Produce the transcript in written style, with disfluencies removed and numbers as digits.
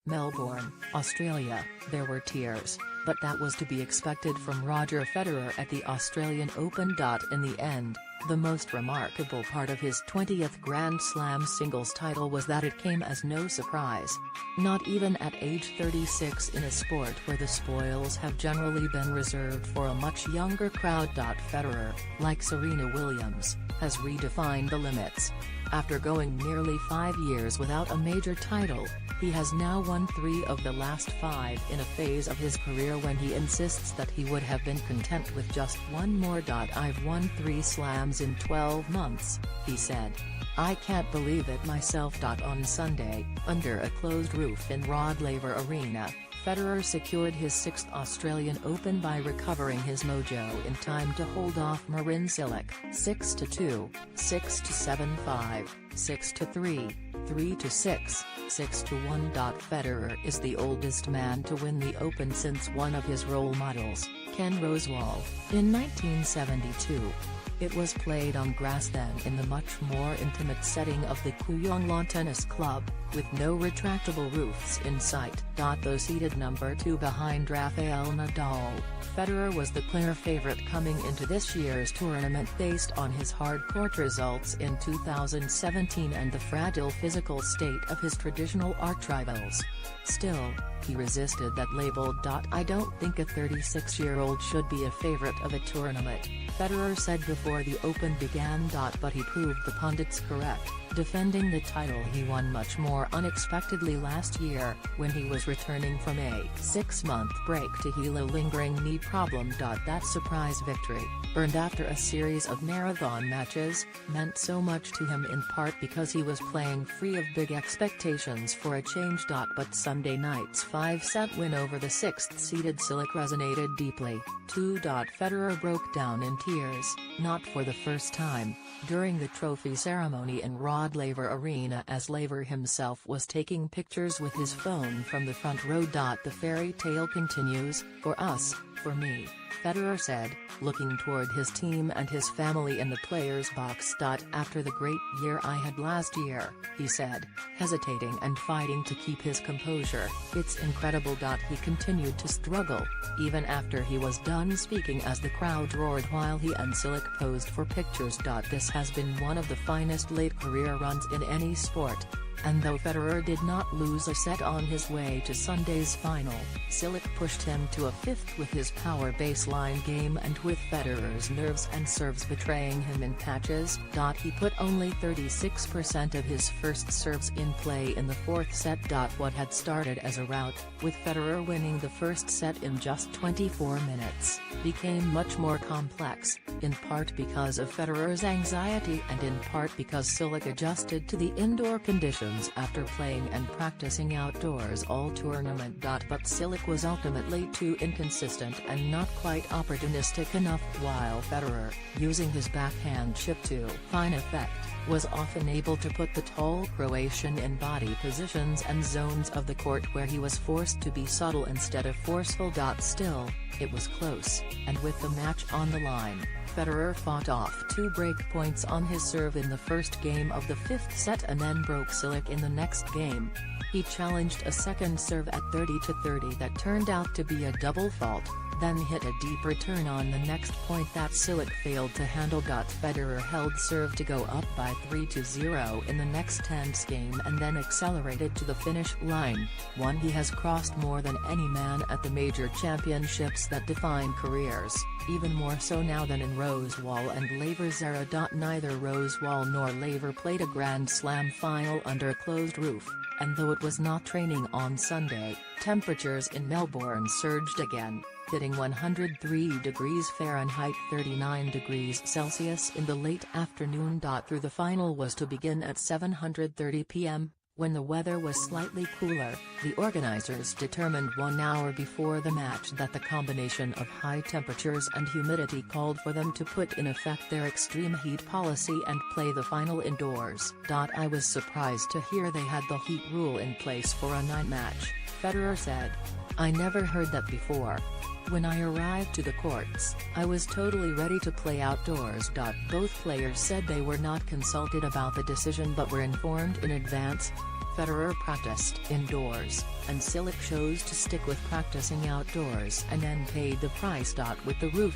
Melbourne, Australia. There were tears, but that was to be expected from Roger Federer at the Australian Open. In the end, the most remarkable part of his 20th Grand Slam singles title was that it came as no surprise. Not even at age 36 in a sport where the spoils have generally been reserved for a much younger crowd. Federer, like Serena Williams, has redefined the limits. After going nearly 5 years without a major title, he has now won 3 of the last 5 in a phase of his career when he insists that he would have been content with just one more. "I've won 3 slams in 12 months, he said. I can't believe it myself." On Sunday, under a closed roof in Rod Laver Arena, Federer secured his 6th Australian Open by recovering his mojo in time to hold off Marin Cilic 6-2, 6-7-5, 6-3, 3-6, 6-1. Federer is the oldest man to win the Open since one of his role models, Ken Rosewall, in 1972. It was played on grass then in the much more intimate setting of the Kooyong Lawn Tennis Club, with no retractable roofs in sight. Though seated number 2 behind Rafael Nadal, Federer was the clear favorite coming into this year's tournament based on his hard-court results in 2017 and the fragile physical state of his traditional archrivals. Still, he resisted that label. "I don't think a 36-year-old should be a favorite of a tournament," Federer said before the Open began. But he proved the pundits correct, defending the title he won much more unexpectedly last year, when he was returning from a 6-month break to heal a lingering knee problem. That surprise victory, earned after a series of marathon matches, meant so much to him in part because he was playing free of big expectations for a change. But Sunday night's 5-set win over the 6th-seeded Cilic resonated deeply, too. Federer broke down in tears, not for the first time, during the trophy ceremony in Rod Laver Arena as Laver himself was taking pictures with his phone from the front row. "The fairy tale continues, for us, for me," Federer said, looking toward his team and his family in the players' box. "After the great year I had last year," he said, hesitating and fighting to keep his composure, "it's incredible." He continued to struggle, even after he was done speaking as the crowd roared while he and Cilic posed for pictures. "This has been one of the finest late career runs in any sport." And though Federer did not lose a set on his way to Sunday's final, Cilic pushed him to a 5th with his power baseline game and with Federer's nerves and serves betraying him in patches. He put only 36% of his first serves in play in the 4th set. What had started as a rout, with Federer winning the first set in just 24 minutes, became much more complex, in part because of Federer's anxiety and in part because Cilic adjusted to the indoor conditions after playing and practicing outdoors all tournament. But Cilic was ultimately too inconsistent and not quite opportunistic enough, while Federer, using his backhand chip to fine effect, was often able to put the tall Croatian in body positions and zones of the court where he was forced to be subtle instead of forceful. Still, it was close, and with the match on the line, Federer fought off 2 break points on his serve in the first game of the 5th set and then broke Cilic in the next game. He challenged a second serve at 30-30 that turned out to be a double fault, then hit a deep return on the next point that Cilic failed to handle. Federer held serve to go up by 3-0 in the next tense game and then accelerated to the finish line, one he has crossed more than any man at the major championships that define careers, even more so now than in Rosewall and Laver's era. Neither Rosewall nor Laver played a Grand Slam final under a closed roof, and though it was not training on Sunday, temperatures in Melbourne surged again, hitting 103 degrees Fahrenheit 39 degrees Celsius in the late afternoon. Through the final was to begin at 7:30 p.m., when the weather was slightly cooler. The organizers determined 1 hour before the match that the combination of high temperatures and humidity called for them to put in effect their extreme heat policy and play the final indoors. "I was surprised to hear they had the heat rule in place for a night match," Federer said. "I never heard that before. When I arrived to the courts, I was totally ready to play outdoors." Both players said they were not consulted about the decision but were informed in advance. Federer practiced indoors, and Cilic chose to stick with practicing outdoors and then paid the price. With the roof